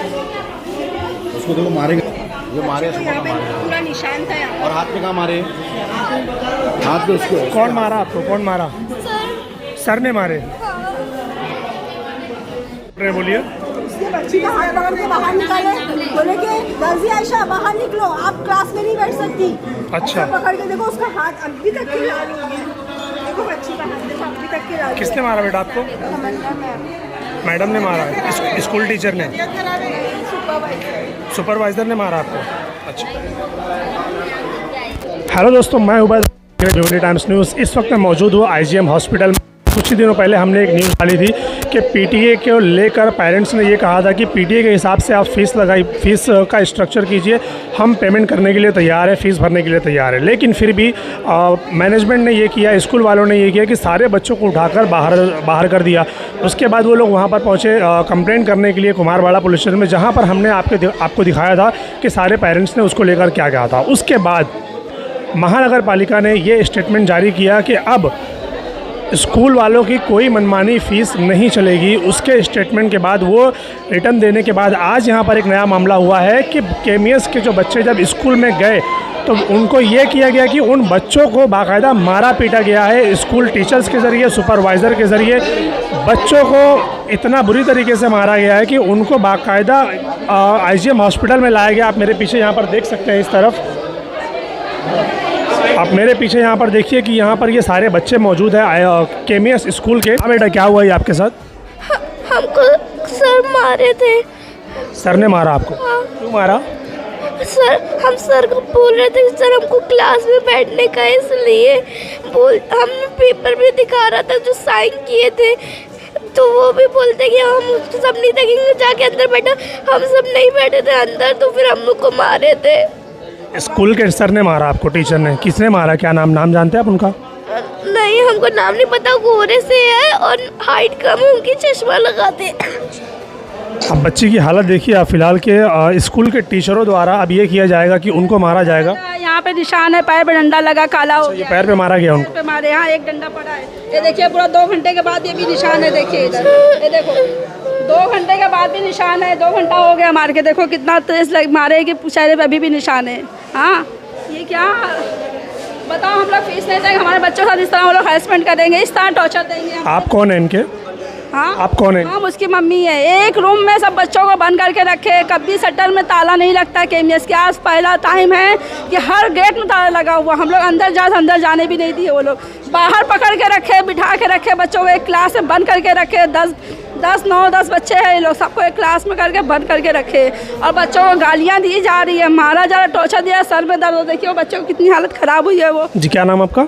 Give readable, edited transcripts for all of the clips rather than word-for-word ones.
उसको देखो मारेंगे, ये मारे पूरा निशान था यहाँ। और हाथ पे कहाँ मारे? हाथ पे उसको। कौन मारा आपको? कौन मारा? सर ने मारे? बोलिए। बच्ची का हाथ पकड़ के बाहर निकाले, बोले कि दर्जी आयशा बाहर निकलो, आप क्लास में नहीं बैठ सकती। अच्छा। पकड़ के देखो उसका हाथ अभी तक की लाल हो गया। देखो बच्ची का हाथ देखो अभी तक की लाल। किसने मारा बेटा आपको? मैडम ने मारा है? स्कूल टीचर ने? सुपरवाइजर ने मारा आपको? अच्छा। हेलो दोस्तों, मैं उबैद, ज्योति टाइम्स न्यूज़। इस वक्त मैं मौजूद हूँ IGM हॉस्पिटल में। कुछ ही दिनों पहले हमने एक न्यूज़ डाली थी कि PTA को लेकर पेरेंट्स ने ये कहा था कि PTA के हिसाब से आप फीस का स्ट्रक्चर कीजिए, हम पेमेंट करने के लिए तैयार है, फ़ीस भरने के लिए तैयार है। लेकिन फिर भी मैनेजमेंट ने ये किया, स्कूल वालों ने ये किया कि सारे बच्चों को उठाकर बाहर कर दिया। उसके बाद वो लोग वहाँ पर पहुँचे कंप्लेंट करने के लिए कुमारवाड़ा पुलिस स्टेशन में, जहाँ पर हमने आपको दिखाया था कि सारे पेरेंट्स ने उसको लेकर क्या कहा था। उसके बाद महानगर पालिका ने ये स्टेटमेंट जारी किया कि अब स्कूल वालों की कोई मनमानी फ़ीस नहीं चलेगी। उसके स्टेटमेंट के बाद, वो रिटर्न देने के बाद आज यहाँ पर एक नया मामला हुआ है कि KMS के जो बच्चे जब स्कूल में गए तो उनको ये किया गया कि उन बच्चों को बाकायदा मारा पीटा गया है। स्कूल टीचर्स के ज़रिए, सुपरवाइज़र के ज़रिए बच्चों को इतना बुरी तरीके से मारा गया है कि उनको बाकायदा IGM हॉस्पिटल में लाया गया। आप मेरे पीछे यहाँ पर देख सकते हैं, इस तरफ आप मेरे पीछे यहाँ पर देखिए कि यहाँ पर ये सारे बच्चे मौजूद हैं KMS स्कूल के। हाँ बेटा, क्या हुआ ये आपके साथ? हमको सर मारे थे। सर ने मारा आपको? हाँ। क्यों मारा? सर, हम सर को बोल रहे थे कि सर हमको क्लास में बैठने का, इसलिए हमने पेपर भी दिखा रहा था जो साइन किए थे, तो वो भी बोलते कि हम सब नहीं देखेंगे, जाके अंदर बैठा। हम सब नहीं बैठे थे अंदर, तो फिर हम लोग को मारे थे। स्कूल के सर ने मारा आपको? टीचर ने? किसने मारा? क्या नाम जानते हैं आप उनका? नहीं, हमको नाम नहीं पता। गोरे से है और हाइट कम है, उनकी चश्मा लगाते। अब बच्ची की हालत देखिए आप फिलहाल के स्कूल के टीचरों द्वारा अब ये किया जाएगा कि उनको मारा जाएगा। यहाँ पे निशान है, पैर पे डंडा लगा, काला हो ये पैर पे मारा गया उनको? पे मारे। यहाँ एक डंडा पड़ा है, ये देखिए पूरा 2 घंटे के बाद ये भी निशान है। देखिए इधर, ये देखो 2 घंटे के बाद भी निशान है। 2 घंटा हो गया मार के, देखो कितना तेज मारे कि चेहरे पे अभी भी निशान है। हाँ, ये क्या बताओ, हम लोग फीस नहीं देंगे, हमारे बच्चों के साथ इस तरह वो लोग हैरेसमेंट करेंगे, इस तरह टॉर्चर देंगे। आप कौन है इनके? हाँ, आप कौन है? हम उसकी मम्मी है। एक रूम में सब बच्चों को बंद करके रखे, कभी शटर में ताला नहीं लगता। KMS के आज पहला टाइम है कि हर गेट में ताला लगा हुआ। हम लोग अंदर जाने भी नहीं दिए। वो लोग बाहर पकड़ के रखे, बिठा के रखे बच्चों को, एक क्लास में बंद करके रखे। 9-10 बच्चे हैं, ये लोग सबको एक क्लास में करके बंद करके रखे, और बच्चों को गालियाँ दी जा रही है, मारा जा रहा है, टॉर्चर दिया, सर में दर्द। देखिए वो बच्चों की कितनी हालत ख़राब हुई है। वो जी, क्या नाम आपका?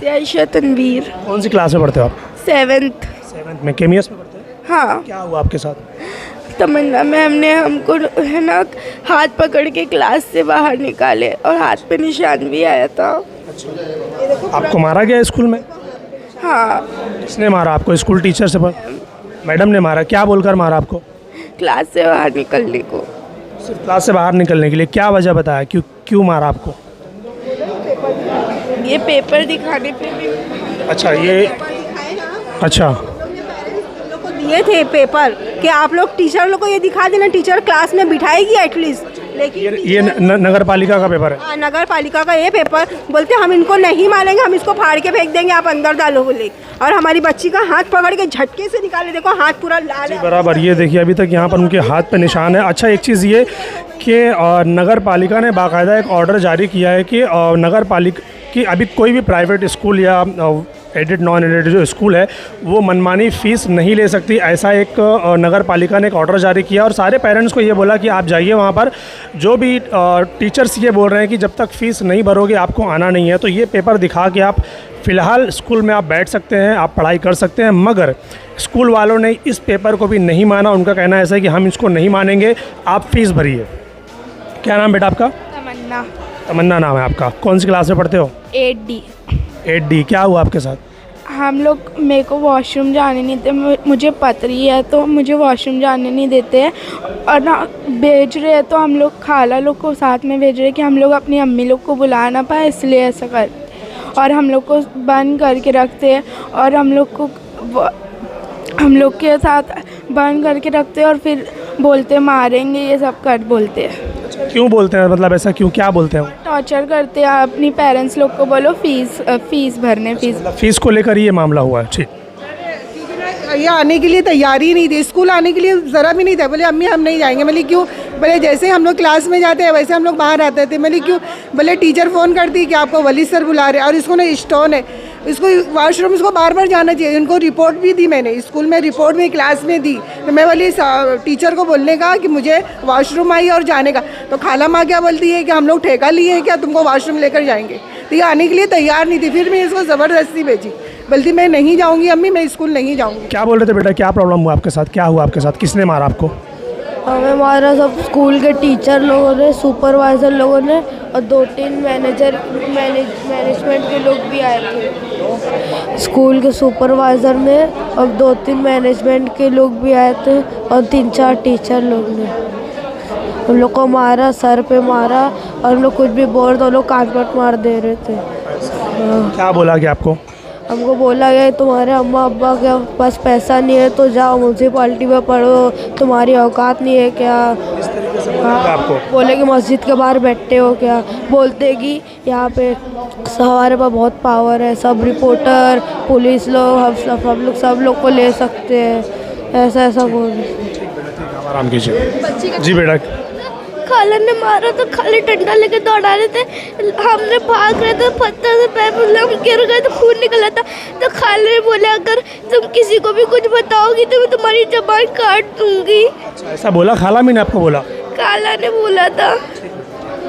आयशा तनवीर। कौन सी क्लास में पढ़ते हो आप? 7th में। KMS में पढ़ते हैं? हाँ। क्या हुआ आपके साथ? तमन्ना मैम ने हमको है ना हाथ पकड़ के क्लास से बाहर निकाले, और हाथ पे निशान भी आया था। आपको मारा गया स्कूल में? हाँ। किसने मारा आपको? स्कूल टीचर से? मैडम ने मारा? क्या बोलकर मारा आपको? क्लास से बाहर निकलने को। सिर्फ क्लास से बाहर निकलने के लिए? क्या वजह बताया, क्यों मारा आपको? ये पेपर दिखाने पे भी। अच्छा, ये अच्छा दिए थे पेपर कि आप लोग टीचर लोग को ये दिखा देना, टीचर क्लास में बिठाएगी एटलीस्ट। लेकिन ये नगर पालिका का पेपर है? नगर पालिका का ये पेपर। बोलते हम इनको नहीं मानेंगे, हम इसको फाड़ के फेंक देंगे, आप अंदर डालो बोले। और हमारी बच्ची का हाथ पकड़ के झटके से निकाले, देखो हाथ पूरा लाल है। बराबर, ये देखिए अभी तक यहाँ पर उनके हाथ पे निशान है। अच्छा, एक चीज़ ये कि नगर पालिका ने बाकायदा एक ऑर्डर जारी किया है कि नगर पालिका की अभी कोई भी प्राइवेट स्कूल या एडेड नॉन एडेड जो स्कूल है वो मनमानी फ़ीस नहीं ले सकती। ऐसा एक नगर पालिका ने एक ऑर्डर जारी किया, और सारे पेरेंट्स को ये बोला कि आप जाइए वहाँ पर। जो भी टीचर्स ये बोल रहे हैं कि जब तक फ़ीस नहीं भरोगे आपको आना नहीं है, तो ये पेपर दिखा के आप फ़िलहाल स्कूल में आप बैठ सकते हैं, आप पढ़ाई कर सकते हैं। मगर स्कूल वालों ने इस पेपर को भी नहीं माना। उनका कहना ऐसा है कि हम इसको नहीं मानेंगे, आप फ़ीस भरिए। क्या नाम बेटा आपका? तमन्ना। तमन्ना नाम है आपका। कौन सी क्लास में पढ़ते हो? 8D। 8D। क्या हुआ आपके साथ? हम लोग, मेरे को वॉशरूम जाने नहीं देते, मुझे पथरी है तो मुझे वॉशरूम जाने नहीं देते हैं, और ना भेज रहे हैं तो हम लोग खाला लोग को साथ में भेज रहे हैं कि हम लोग अपनी अम्मी लोग को बुला ना पाए, इसलिए ऐसा कर, और हम लोग को बंद करके रखते हैं, और हम लोग के साथ बंद करके रखते हैं और फिर बोलते मारेंगे, ये सब कर बोलते हैं। क्यों बोलते हैं, मतलब ऐसा क्यों, क्या बोलते हैं वो? टॉर्चर करते हैं। अपनी पेरेंट्स लोग को बोलो फीस भरने, फीस को लेकर ये मामला हुआ है। ठीक, ये आने के लिए तैयारी नहीं थी, स्कूल आने के लिए ज़रा भी नहीं था। बोले अम्मी हम नहीं जाएंगे। बोले क्यों? बोले जैसे हम लोग क्लास में जाते हैं वैसे हम लोग बाहर आते थे। बोले क्यों? बोले टीचर फ़ोन करती कि आपको वली सर बुला रहे हैं और इसको ना स्टोन है, इसको वॉशरूम इसको बार बार जाना चाहिए। उनको रिपोर्ट भी दी मैंने, स्कूल में रिपोर्ट में क्लास में दी। तो मैं बोली टीचर को बोलने का कि मुझे वॉशरूम आई और जाने का। तो खाला माँ क्या बोलती है कि हम लोग ठेका लिए हैं क्या, तुमको वॉशरूम लेकर जाएंगे। तो ये आने के लिए तैयार नहीं थी। फिर मैं इसको ज़बरदस्ती भेजी, बोलती मैं नहीं जाऊँगी अम्मी, मैं स्कूल नहीं जाऊँगी। क्या बोल रहे थे बेटा, क्या प्रॉब्लम हुआ आपके साथ, क्या हुआ आपके साथ, किसने मारा आपको? हमें मारा सब स्कूल के टीचर लोगों ने, सुपरवाइज़र लोगों ने और 2-3 मैनेजमेंट के लोग भी आए थे। स्कूल के सुपरवाइज़र ने और 2-3 मैनेजमेंट के लोग भी आए थे और 3-4 टीचर लोग ने हम लोग को मारा, सर पे मारा और हम लोग कुछ भी बोल तो लोग कान पट मार दे रहे थे। क्या बोला गया आपको? हमको बोला गया तुम्हारे अम्मा अब्बा के पास पैसा नहीं है तो जाओ म्यूनसिपाल्टी में पढ़ो, तुम्हारी औकात नहीं है क्या? आपको बोले कि मस्जिद के बाहर बैठते हो क्या? बोलते कि यहाँ पे हमारे पास बहुत पावर है, सब रिपोर्टर पुलिस लोग हम लोग सब लोग को ले सकते हैं, ऐसा ऐसा बोल रहे। आराम कीजिए जी बेटा। खाला ने मारा तो खाली डंडा लेके दौड़ा रहे थे, हमने भाग रहे थे, पत्थर से पैर फिसला, हम गिर गए तो खून निकला था। तो खाला ने बोला अगर तुम किसी को भी कुछ बताओगी तो मैं तुम्हारी जबान काट दूंगी। ऐसा बोला खाला मी ने आपको बोला? खाला ने बोला था।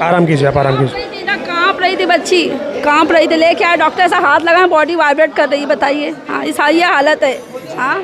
आराम कीजिए आप, आराम कीजिए। कांप रही थी बच्ची, कांप रही थी, लेके आए डॉक्टर से हाथ लगाए, बॉडी वाइब्रेट कर रही है। बताइए, हाँ इस ये हालत है। हाँ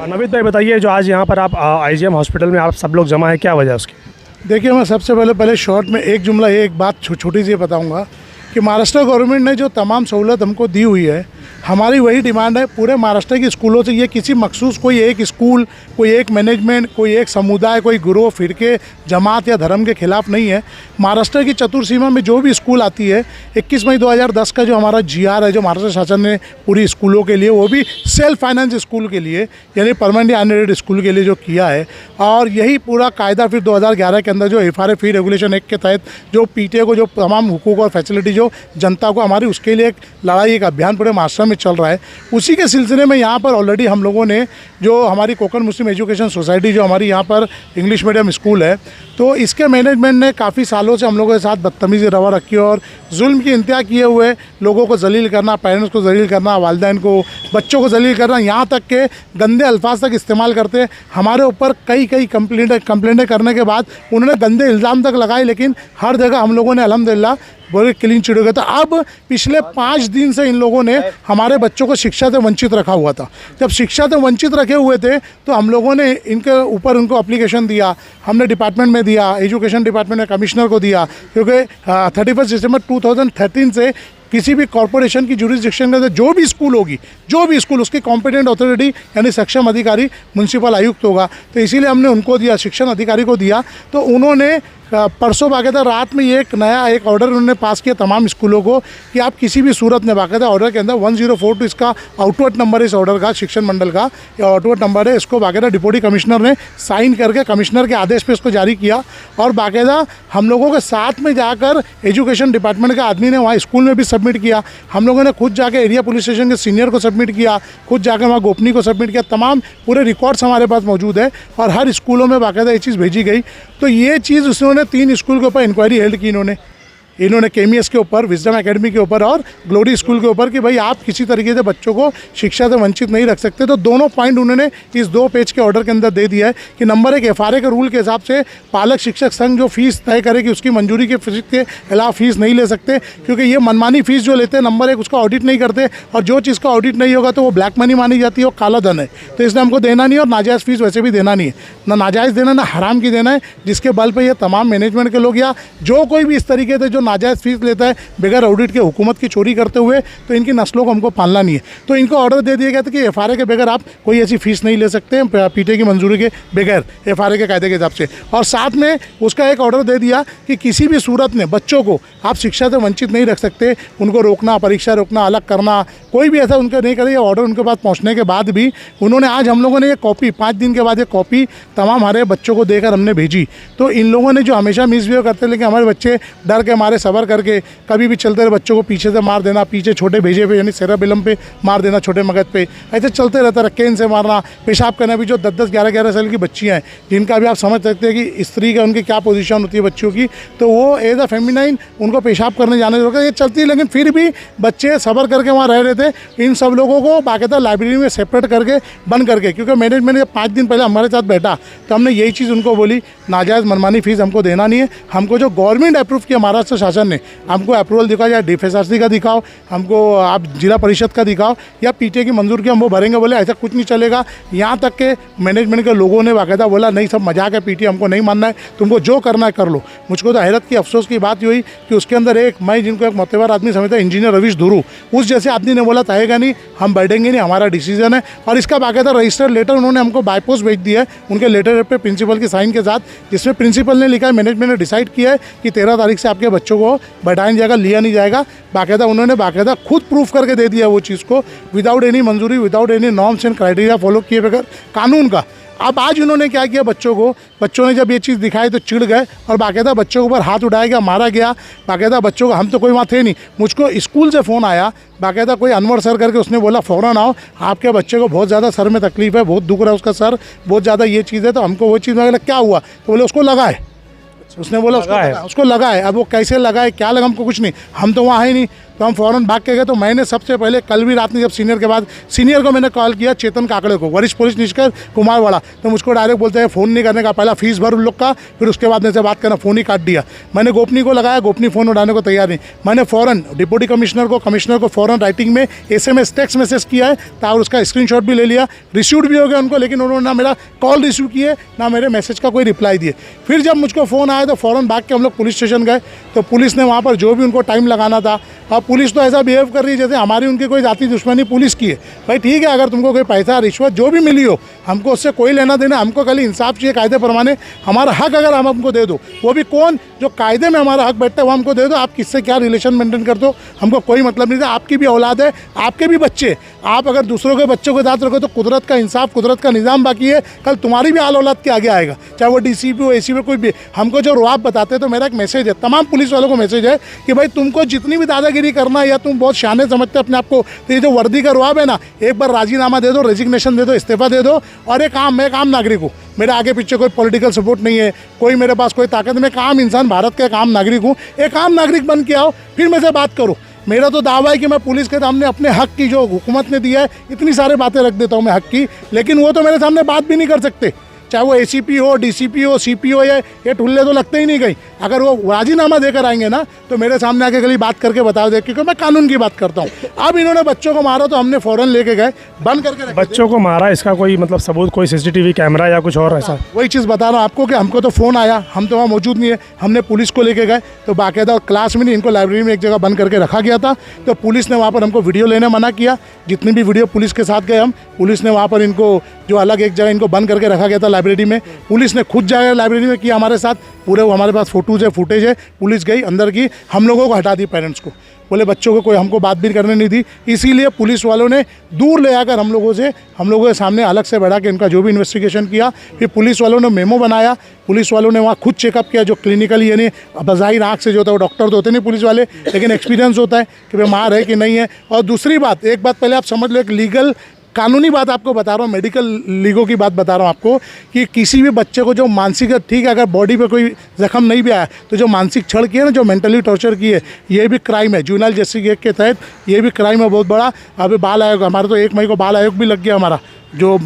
नवीद भाई बताइए, जो आज यहाँ पर आप IGM हॉस्पिटल में आप सब लोग जमा है, क्या वजह उसकी? देखिए, मैं सबसे पहले शॉर्ट में एक जुमला एक बात छोटी सी बताऊंगा कि महाराष्ट्र गवर्नमेंट ने जो तमाम सहूलत हमको दी हुई है, हमारी वही डिमांड है पूरे महाराष्ट्र के स्कूलों से। ये किसी मखसूस कोई एक स्कूल, कोई एक मैनेजमेंट, कोई एक समुदाय, कोई गुरु, फिरके, जमात या धर्म के खिलाफ नहीं है। महाराष्ट्र की चतुर सीमा में जो भी स्कूल आती है, 21 मई 2010 का जो हमारा GR है, जो महाराष्ट्र शासन ने पूरी स्कूलों के लिए, वो भी सेल्फ फाइनेंस स्कूल के लिए, यानी परमानेंटली अनएडेड स्कूल के लिए जो किया है। और यही पूरा कायदा फिर 2011 के अंदर जो FRA फी रेगुलेशन एक्ट के तहत जो PTA को जो तमाम हुकूक और फैसिलिटी जो जनता को हमारी, उसके लिए एक लड़ाई, एक अभियान पूरे महाराष्ट्र में चल रहा है। उसी के सिलसिले में यहाँ पर ऑलरेडी हम लोगों ने जो हमारी कोकण मुस्लिम एजुकेशन सोसाइटी, जो हमारी यहाँ पर इंग्लिश मीडियम स्कूल है, तो इसके मैनेजमेंट ने काफ़ी सालों से हम लोगों के साथ बदतमीज़ी रवा रखी और जुल्म की इंतहा किए हुए लोगों को जलील करना, पेरेंट्स को जलील करना, वालिदैन को, बच्चों को जलील करना, यहाँ तक के गंदे अल्फाज तक इस्तेमाल करते हमारे ऊपर कई कंप्लेंटें करने के बाद उन्होंने गंदे इल्ज़ाम तक लगाए। लेकिन हर जगह हम लोगों ने अल्हम्दुलिल्लाह बड़े क्लीन चिट हो गया था। अब पिछले 5 दिन से इन लोगों ने हमारे बच्चों को शिक्षा से वंचित रखा हुआ था। जब शिक्षा से वंचित रखे हुए थे तो हम लोगों ने इनके ऊपर उनको अप्लीकेशन दिया, हमने डिपार्टमेंट में दिया, एजुकेशन डिपार्टमेंट में कमिश्नर को दिया, क्योंकि 31 दिसंबर 2013 से किसी भी कॉरपोरेशन की जुरिस्डिक्शन के अंदर जो भी स्कूल होगी, जो भी स्कूल, उसकी कॉम्पिटेंट अथॉरिटी यानी सक्षम अधिकारी म्यूनसिपल आयुक्त होगा। तो इसीलिए हमने उनको दिया, शिक्षण अधिकारी को दिया। तो उन्होंने परसों बाकायदा रात में एक ऑर्डर उन्होंने पास किया तमाम स्कूलों को कि आप किसी भी सूरत में, बाकायदा ऑर्डर के अंदर 1042 इसका आउटवर्ड नंबर है, इस ऑर्डर का शिक्षण मंडल का ये आउटवर्ड नंबर है, इसको बाकायदा डिप्टी कमिश्नर ने साइन करके कमिश्नर के आदेश पे इसको जारी किया। और बाकायदा हम लोगों के साथ में जाकर एजुकेशन डिपार्टमेंट का आदमी ने वहाँ स्कूल में भी सबमिट किया। हम लोगों ने खुद जाकर एरिया पुलिस स्टेशन के सीनियर को सबमिट किया, खुद जाकर वहाँ गोपनी को सबमिट किया। तमाम पूरे रिकॉर्ड्स हमारे पास मौजूद है और हर स्कूलों में बाकायदा ये चीज़ भेजी गई। तो ये चीज़ उसने 3 स्कूल के ऊपर इंक्वायरी हेल्ड की इन्होंने KMS के ऊपर, विजडम एकेडमी के ऊपर और ग्लोरी स्कूल के ऊपर कि भाई आप किसी तरीके से बच्चों को शिक्षा से वंचित नहीं रख सकते। तो दोनों पॉइंट उन्होंने इस 2 पेज के ऑर्डर के अंदर दे दिया है कि नंबर 1, FRA के रूल के हिसाब से पालक शिक्षक संघ जो फीस तय करे कि उसकी मंजूरी के खिलाफ फीस नहीं ले सकते, क्योंकि ये मनमानी फीस जो लेते हैं, नंबर 1 उसका ऑडिट नहीं करते और जो चीज़ का ऑडिट नहीं होगा तो वो ब्लैक मनी मानी जाती है, वो काला धन है। तो इसलिए हमको देना नहीं और नाजायज़ फीस वैसे भी देना नहीं है, ना नाजायज़ देना ना हराम की देना है, जिसके बल पर ये तमाम मैनेजमेंट के लोग या जो कोई भी इस तरीके से जो नाजायज़ फीस लेता है बगैर ऑडिट के हुकूमत की चोरी करते हुए, तो इनकी नस्लों को हमको पालना नहीं है। तो इनको ऑर्डर दे दिया गया था कि FRA के बगैर आप कोई ऐसी फीस नहीं ले सकते PTA की मंजूरी के बगैर, FRA के कायदे के हिसाब से। और साथ में उसका एक ऑर्डर दे दिया कि किसी भी सूरत में बच्चों को आप शिक्षा से वंचित नहीं रख सकते, उनको रोकना, परीक्षा रोकना, अलग करना, कोई भी ऐसा उनका नहीं करे। ये ऑर्डर उनके पास पहुंचने के बाद भी उन्होंने आज हम लोगों ने ये कॉपी 5 दिन के बाद ये कॉपी तमाम हमारे बच्चों को देकर हमने भेजी। तो इन लोगों ने जो हमेशा मिसबिहेव करते, लेकिन हमारे बच्चे डर के मारे सबर करके कभी भी चलते रहे, बच्चों को पीछे से मार देना, पीछे छोटे भेजे पे यानी सेरेबेलम पे मार देना, छोटे मगज पे, ऐसे चलते रहता, रक्केन से मारना, पेशाब करना। भी जो 10-10, 11-11 साल की बच्चियाँ हैं जिनका भी आप समझ सकते हैं कि स्त्री का उनकी क्या पोजीशन होती है बच्चियों की, तो वो एज अ फेमिनाइन उनको पेशाब करने जाने रोका, ये चलती है। लेकिन फिर भी बच्चे सबर करके वहाँ रह रहे थे। इन सब लोगों को बाकायदा लाइब्रेरी में सेपरेट करके बंद करके, क्योंकि मैनेजमेंट जब 5 दिन पहले हमारे साथ बैठा तो हमने यही चीज़ उनको बोली, नाजायज़ मनमानी फीस हमको देना नहीं है। हमको जो गवर्नमेंट अप्रूव किया महाराष्ट्र शासन ने, हमको अप्रूवल दिखाओ, या DFSRC का दिखाओ, हमको आप जिला परिषद का दिखाओ, या PTA की मंजूर की हम वो भरेंगे। बोले ऐसा कुछ नहीं चलेगा। यहाँ तक के मैनेजमेंट के लोगों ने बाकायदा बोला नहीं, सब मजाक है, PTA हमको नहीं मानना है, तुमको जो करना है कर लो। मुझको तो हैरत की, अफसोस की बात हुई कि उसके अंदर मैं जिनको एक मोतेवार आदमी समझता है, इंजीनियर रवीश धुरू, उस जैसे आदमी ने बोला आएगा नहीं, हम बैठेंगे नहीं, हमारा डिसीजन है। और इसका बाकायदा रजिस्टर्ड लेटर उन्होंने हमको बाय पोस्ट भेज दिया है, उनके लेटर पे प्रिंसिपल की साइन के साथ, जिसमें प्रिंसिपल ने लिखा है मैनेजमेंट ने डिसाइड किया है कि 13 तारीख से आपके बच्चों को बैठाया जाएगा, लिया नहीं जाएगा। बाकायदा उन्होंने बाकायदा खुद प्रूफ करके दे दिया वो चीज़ को, विदाउट एनी मंजूरी, without any norms and criteria follow किए बगैर कानून का। अब आज उन्होंने क्या किया, बच्चों ने जब ये चीज़ दिखाई तो चिढ़ गए और बाकायदा बच्चों के ऊपर हाथ उठाया गया, मारा गया। बाकायदा बच्चों को, हम तो कोई वहाँ थे नहीं, मुझको स्कूल से फ़ोन आया, बाकायदा कोई अनवर सर करके, उसने बोला फ़ौरन आओ, आपके बच्चे को बहुत ज़्यादा सर में तकलीफ़ है, बहुत दुख रहा है उसका सर, बहुत ज़्यादा ये चीज़ है। तो हमको वो चीज़ में क्या हुआ, तो बोले उसको लगा है, उसने बोला उसको लगा है। अब वो कैसे लगा है, क्या लगा, हमको कुछ नहीं, हम तो वहाँ है नहीं। तो हम फ़ौरन भाग के गए। तो मैंने सबसे पहले कल भी रात में जब सीनियर के बाद सीनियर को मैंने कॉल किया, चेतन काकड़े को, वरिष्ठ पुलिस निरीक्षक कुमारवाड़ा, तो मुझको डायरेक्ट बोलते हैं फ़ोन नहीं करने का, पहला फीस भर उन लोग का, फिर उसके बाद मेरे से बात करना, फ़ोन ही काट दिया। मैंने गोपनी को लगाया, गोपनी फ़ोन उठाने को तैयार नहीं। मैंने फ़ौरन डिप्टी कमिश्नर को फ़ौरन राइटिंग में SMS टेक्स्ट मैसेज किया है, और उसका स्क्रीनशॉट भी ले लिया, रिसीव्ड भी हो गया उनको, लेकिन उन्होंने ना मेरा कॉल रिसीव किए, ना मेरे मैसेज का कोई रिप्लाई दिए। फिर जब मुझको फ़ोन आया तो फ़ौरन भाग के हम लोग पुलिस स्टेशन गए। तो पुलिस ने वहाँ पर जो भी उनको टाइम लगाना था, और पुलिस तो ऐसा बिहेव कर रही है जैसे हमारी उनकी कोई जाति दुश्मनी पुलिस की है। भाई ठीक है, अगर तुमको कोई पैसा, रिश्वत जो भी मिली हो, हमको उससे कोई लेना देना, हमको खाली इंसाफ चाहिए, कायदे प्रमाणे हमारा हक अगर हम हमको दे दो, वो भी कौन जो कायदे में हमारा हक बैठता है वो हमको दे दो। आप किससे क्या रिलेशन मेंटेन करते हो हमको कोई मतलब नहीं था। आपकी भी औलाद है, आपके भी बच्चे, आप अगर दूसरों के बच्चों के साथ रखो तो कुदरत का इंसाफ, कुदरत का निज़ाम बाकी है, कल तुम्हारी भी आल औलाद के आगे आएगा, चाहे वो DCP हो, ACP कोई भी। हमको जो रुआब बताते हैं, तो मेरा एक मैसेज है, तमाम पुलिस वालों को मैसेज है कि भाई तुमको जितनी भी दादागिरी करना है, या तुम बहुत शाने समझते अपने आप को, तो ये जो वर्दी का रुआब है ना, एक बार राजीनामा दे दो, रेजिग्नेशन दे दो, इस्तीफा दे दो। और एक काम, मैं एक आम नागरिक हूँ, मेरे आगे पीछे कोई पॉलिटिकल सपोर्ट नहीं है, कोई मेरे पास कोई ताकत, मैं एक आम इंसान, भारत का एक आम नागरिक हूँ। एक आम नागरिक बन के आओ, फिर मेरे से बात करो। मेरा तो दावा है कि मैं पुलिस के सामने अपने हक की, जो हुकूमत ने दिया है, इतनी सारे बातें रख देता हूँ मैं हक की, लेकिन वो तो मेरे सामने बात भी नहीं कर सकते, चाहे वो ACP हो, DCP हो, CP हो, ये ठुल्ले तो लगते ही नहीं कहीं। अगर वो राजीनामा देकर आएंगे ना, तो मेरे सामने आके कभी बात करके बता दे, क्योंकि मैं कानून की बात करता हूँ। अब इन्होंने बच्चों को मारा तो हमने फ़ौरन लेके गए, बंद करके बच्चों को मारा, इसका कोई मतलब सबूत, कोई CCTV कैमरा या कुछ और ऐसा? वही चीज़ बता रहा हूँ आपको कि हमको तो फ़ोन आया, हम तो वहाँ मौजूद नहीं है, हमने पुलिस को लेके गए, तो बाकायदा क्लास में नहीं, इनको लाइब्रेरी में एक जगह बंद करके रखा गया था। तो पुलिस ने वहाँ पर हमको वीडियो लेने मना किया, जितनी भी वीडियो पुलिस के साथ गए हम, पुलिस ने वहाँ पर इनको जो अलग एक जगह इनको बंद करके रखा गया था लाइब्रेरी में, पुलिस ने खुद जाकर लाइब्रेरी में किया हमारे साथ, पूरे वो हमारे पास फोटोज है, फुटेज है, पुलिस गई अंदर की, हम लोगों को हटा दी, पेरेंट्स को, बोले बच्चों को कोई हमको बात भी करने नहीं दी। इसीलिए पुलिस वालों ने दूर ले आकर हम लोगों के सामने अलग से बैठा के इनका जो भी इन्वेस्टिगेशन किया। फिर पुलिस वालों ने मेमो बनाया, पुलिस वालों ने वहाँ खुद चेकअप किया, जो क्लिनिकली यानी बज़ाहिर आँख से जो होता है, वो डॉक्टर तो होते नहीं पुलिस वाले, लेकिन एक्सपीरियंस होता है कि बीमार है कि नहीं है। और दूसरी बात, एक बात पहले आप समझ लो, एक लीगल कानूनी बात आपको बता रहा हूँ, मेडिकल लीगों की बात बता रहा हूँ आपको, कि किसी भी बच्चे को जो मानसिक, ठीक है, अगर बॉडी पे कोई जख्म नहीं भी आया, तो जो मानसिक छड़ की है ना, जो मेंटली टॉर्चर की है, ये भी क्राइम है, जुवेनाइल जस्टिस एक्ट के तहत ये भी क्राइम है बहुत बड़ा। अभी बाल आयोग, हमारा तो 1 मई को बाल आयोग भी लग गया, हमारा जो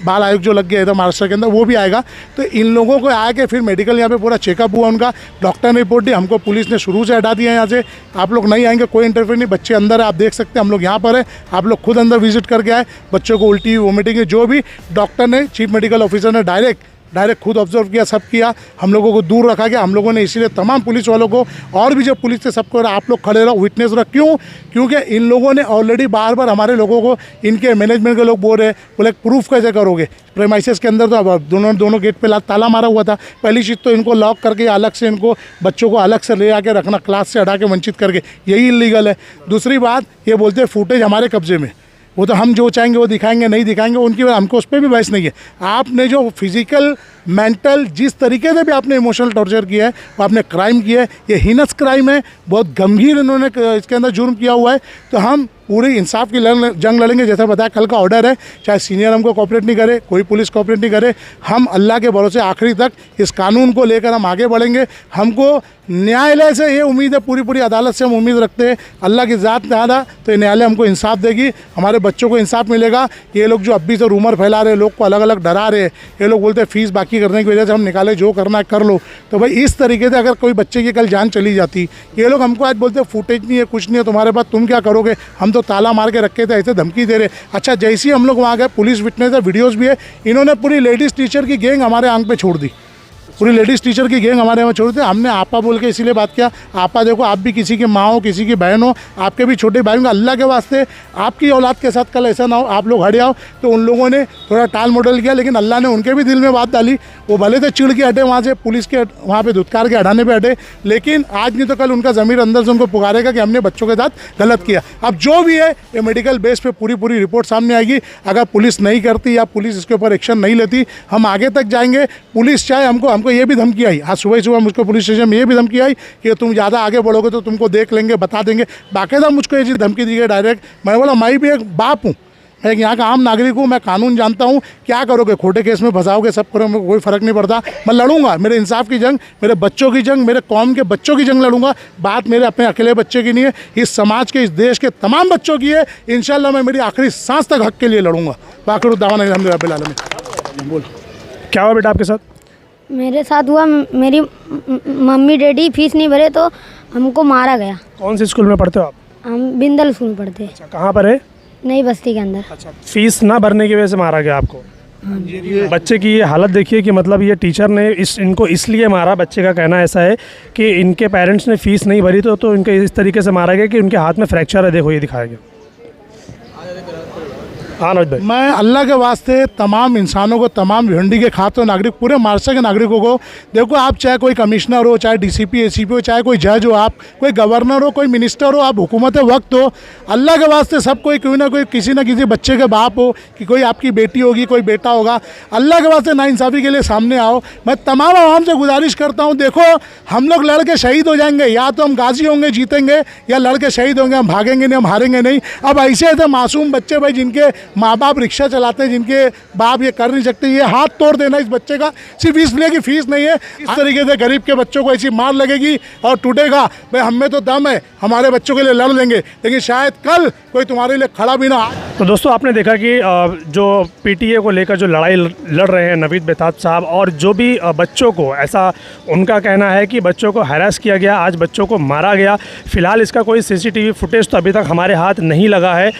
बाल आयोग जो लग गया था महाराष्ट्र के अंदर, वो भी आएगा। तो इन लोगों को आके फिर मेडिकल यहाँ पे पूरा चेकअप हुआ उनका, डॉक्टर ने रिपोर्ट दी, हमको पुलिस ने शुरू से हटा दिया यहाँ से, आप लोग नहीं आएंगे, कोई इंटरफेयर नहीं, बच्चे अंदर है, आप देख सकते हैं, हम लोग यहाँ पर है, आप लोग खुद अंदर विजिट करके आए, बच्चों को उल्टी वोमिटिंग जो भी डॉक्टर ने, चीफ मेडिकल ऑफिसर ने डायरेक्ट डायरेक्ट खुद ऑब्जर्व किया, सब किया, हम लोगों को दूर रखा गया। हम लोगों ने इसीलिए तमाम पुलिस वालों को और भी जो पुलिस थे सबको आप लोग खड़े रहो, विटनेस रहो। क्यों? क्योंकि इन लोगों ने ऑलरेडी बार बार हमारे लोगों को, इनके मैनेजमेंट के लोग बोल रहे, बोले प्रूफ कैसे करोगे? प्रेमाइसेस के अंदर तो दोनों गेट पे ताला मारा हुआ था। पहली चीज़ तो इनको लॉक करके अलग से इनको बच्चों को अलग से ले आके रखना, क्लास से हटा के वंचित करके, यही इलीगल है। दूसरी बात, ये बोलते हैं फुटेज हमारे कब्जे में, वो तो हम जो चाहेंगे वो दिखाएंगे, नहीं दिखाएंगे उनकी, हमको उस पर भी बहस नहीं है। आपने जो फिजिकल, मेंटल, जिस तरीके से भी आपने इमोशनल टॉर्चर किया है, वो आपने क्राइम किया है, ये हीनस क्राइम है, बहुत गंभीर इन्होंने इसके अंदर जुर्म किया हुआ है। तो हम पूरी इंसाफ की जंग लड़ेंगे। जैसा बताया, कल का ऑर्डर है, चाहे सीनियर हमको कोऑपरेट नहीं करे, कोई पुलिस कोऑपरेट नहीं करे, हम अल्लाह के भरोसे आखिरी तक इस कानून को लेकर हम आगे बढ़ेंगे। हमको न्यायालय से ये उम्मीद है, पूरी अदालत से हम उम्मीद रखते हैं, अल्लाह की ज़ात ज़्यादा, तो ये न्यायालय हमको इंसाफ देगी, हमारे बच्चों को इंसाफ मिलेगा। ये लोग जो अभी से रूमर फैला रहे, लोग को अलग अलग डरा रहे, ये लोग बोलते हैं फीस बाकी करने की वजह से हम निकाले, जो करना है कर लो। तो भाई इस तरीके से अगर कोई बच्चे की कल जान चली जाती, ये लोग हमको आज बोलते फुटेज नहीं है, कुछ नहीं है तुम्हारे पास, तुम क्या करोगे? हम तो ताला मार के रखे थे, ऐसे धमकी दे रहे। अच्छा, जैसे ही हम लोग वहाँ गए, पुलिस विटनेस है, वीडियोस भी है, इन्होंने पूरी लेडीज़ टीचर की गैंग हमारे आंख पे छोड़ दी, पूरी लेडीज़ टीचर की गैंग हमारे यहाँ छोड़ दी। हमने आपा बोल के इसीलिए बात किया, आपा देखो आप भी किसी की माँ हो, किसी की बहन हो, आपके भी छोटे भाई होंगे, अल्लाह के वास्ते आपकी औलाद के साथ कल ऐसा ना हो, आप लोग हट आओ। तो उन लोगों ने थोड़ा टाल मॉडल किया, लेकिन अल्लाह ने उनके भी दिल में बात डाली। वो भले से चिढ़ के हटे वहाँ से, पुलिस के वहाँ पे धुतकार के हटाने पे हटे, लेकिन आज नहीं तो कल उनका ज़मीर अंदर से उनको पुकारेगा कि हमने बच्चों के साथ गलत किया। अब जो भी है, ये मेडिकल बेस पे पूरी रिपोर्ट सामने आएगी। अगर पुलिस नहीं करती या पुलिस इसके ऊपर एक्शन नहीं लेती, हम आगे तक जाएंगे। पुलिस चाहे हमको ये भी धमकी आई, आज सुबह मुझको पुलिस स्टेशन में ये भी धमकी आई कि तुम ज़्यादा आगे बढ़ोगे तो तुमको देख लेंगे, बता देंगे। बाकायदा मुझको ये चीज़ धमकी दी गई डायरेक्ट। मैं बोला मैं भी एक बाप हूँ, मैं यहाँ का आम नागरिक हूँ, मैं कानून जानता हूँ। क्या करोगे? खोटे केस में फंसाओगे, सब करोगे, कोई फ़र्क नहीं पड़ता। मैं लड़ूंगा, मेरे इंसाफ की जंग, मेरे बच्चों की जंग, मेरे कौम के बच्चों की जंग लड़ूंगा। बात मेरे अपने अकेले बच्चे की नहीं है, इस समाज के, इस देश के तमाम बच्चों की है। इंशाल्लाह मैं मेरी आखिरी सांस तक हक के लिए लड़ूंगा। बाकी दावा नहीं, रब्बिल आलमीन। बोल, क्या हुआ बेटा आपके साथ? मेरे साथ हुआ, मेरी मम्मी डैडी फीस नहीं भरे तो हमको मारा गया। कौन से स्कूल में पढ़ते हो आप? हम बिंदल स्कूल में पढ़ते हैं। अच्छा, कहाँ पर है? नई बस्ती के अंदर। अच्छा, फीस ना भरने की वजह से मारा गया आपको? बच्चे की ये हालत देखिए कि मतलब ये टीचर ने इनको इसलिए मारा। बच्चे का कहना ऐसा है कि इनके पेरेंट्स ने फ़ीस नहीं भरी तो इनके इस तरीके से मारा गया कि उनके हाथ में फ्रैक्चर है। देखो ये दिखाया गया। हाँ नौज भाई, मैं अल्लाह के वास्ते तमाम इंसानों को, तमाम भिवंडी के खास नागरिक, पूरे महाराष्ट्र के नागरिकों को, देखो आप चाहे कोई कमिश्नर हो, चाहे डीसीपी एसीपी हो, चाहे कोई जज हो, आप कोई गवर्नर हो, कोई मिनिस्टर हो, आप हुकूमत वक्त हो, अल्लाह के वास्ते सब कोई ना कोई किसी न किसी बच्चे के बाप हो, कि कोई आपकी बेटी होगी, कोई बेटा होगा, अल्लाह के वास्ते नाइंसाफ़ी के लिए सामने आओ। मैं तमाम आवाम से गुजारिश करता हूँ, देखो हम लोग लड़ के शहीद हो जाएंगे, या तो हम गाजी होंगे जीतेंगे, या लड़ के शहीद होंगे, हम भागेंगे नहीं, हम हारेंगे नहीं। अब ऐसे मासूम बच्चे भाई, जिनके माँ बाप रिक्शा चलाते हैं, जिनके बाप ये कर नहीं सकते, ये हाथ तोड़ देना इस बच्चे का सिर्फ इसलिए कि फीस नहीं है। इस तरीके से गरीब के बच्चों को ऐसी मार लगेगी और टूटेगा। भाई हम में तो दम है, हमारे बच्चों के लिए लड़ लेंगे, लेकिन शायद कल कोई तुम्हारे लिए खड़ा भी ना। तो दोस्तों आपने देखा कि जो पीटीए को लेकर जो लड़ाई लड़ रहे हैं नवीद बेताब साहब, और जो भी बच्चों को, ऐसा उनका कहना है कि बच्चों को हैरास किया गया, आज बच्चों को मारा गया। फ़िलहाल इसका कोई सीसीटीवी फुटेज तो अभी तक हमारे हाथ नहीं लगा है।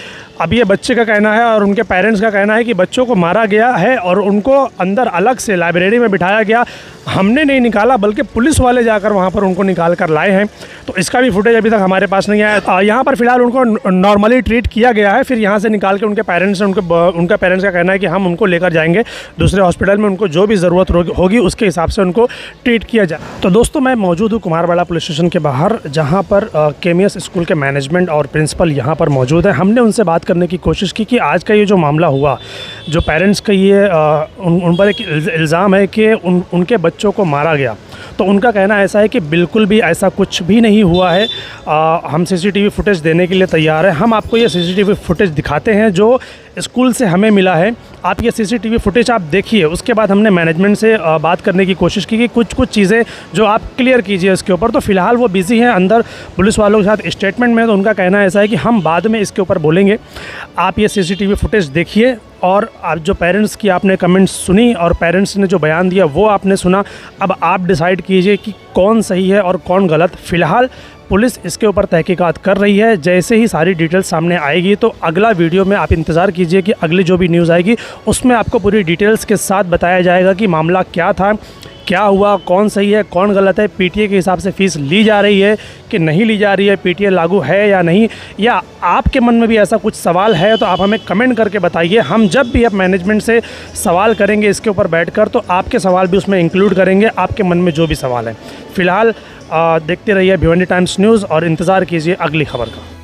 अब ये बच्चे का कहना है और उनके पेरेंट्स का कहना है कि बच्चों को मारा गया है और उनको अंदर अलग से लाइब्रेरी में बिठाया गया। हमने नहीं निकाला, बल्कि पुलिस वाले जाकर वहाँ पर उनको निकाल कर लाए हैं। तो इसका भी फुटेज अभी तक हमारे पास नहीं आया। यहाँ पर फ़िलहाल उनको नॉर्मली ट्रीट किया गया है, फिर यहाँ से निकाल के उनके पेरेंट्स ने, उनका पेरेंट्स का कहना है कि हम उनको लेकर जाएंगे दूसरे हॉस्पिटल में, उनको जो भी ज़रूरत होगी उसके हिसाब से उनको ट्रीट किया जाए। तो दोस्तों मैं मौजूद हूँ कुमारवाड़ा पुलिस स्टेशन के बाहर, जहाँ पर केमियस स्कूल के मैनेजमेंट और प्रिंसिपल यहाँ पर मौजूद है। हमने उनसे बात करने की कोशिश की कि आज का ये जो मामला हुआ, जो पेरेंट्स का ये उन पर एक इल्ज़ाम है कि उनके बच्चों को मारा गया, तो उनका कहना ऐसा है कि बिल्कुल भी ऐसा कुछ भी नहीं हुआ है। हम सीसीटीवी फुटेज देने के लिए तैयार हैं। हम आपको ये सीसीटीवी फुटेज दिखाते हैं जो स्कूल से हमें मिला है। आप ये सीसीटीवी फुटेज आप देखिए, उसके बाद हमने मैनेजमेंट से बात करने की कोशिश की कि कुछ चीज़ें जो आप क्लियर कीजिए इसके ऊपर। तो फ़िलहाल वो बिज़ी हैं अंदर पुलिस वालों के साथ स्टेटमेंट में, तो उनका कहना ऐसा है कि हम बाद में इसके ऊपर बोलेंगे। आप ये सीसीटीवी फुटेज देखिए और आप जो पेरेंट्स की आपने कमेंट्स सुनी और पेरेंट्स ने जो बयान दिया वो आपने सुना। अब आप डिसाइड कीजिए कि कौन सही है और कौन गलत। फ़िलहाल पुलिस इसके ऊपर तहकीकात कर रही है। जैसे ही सारी डिटेल्स सामने आएगी तो अगला वीडियो में आप इंतज़ार कीजिए कि अगली जो भी न्यूज़ आएगी उसमें आपको पूरी डिटेल्स के साथ बताया जाएगा कि मामला क्या था, क्या हुआ, कौन सही है, कौन गलत है, पीटीए के हिसाब से फ़ीस ली जा रही है कि नहीं ली जा रही है, पीटीए लागू है या नहीं, या आपके मन में भी ऐसा कुछ सवाल है तो आप हमें कमेंट करके बताइए। हम जब भी अब मैनेजमेंट से सवाल करेंगे इसके ऊपर बैठकर तो आपके सवाल भी उसमें इंक्लूड करेंगे, आपके मन में जो भी सवाल है। फ़िलहाल देखते रहिए भिवंडी टाइम्स न्यूज़ और इंतज़ार कीजिए अगली खबर का।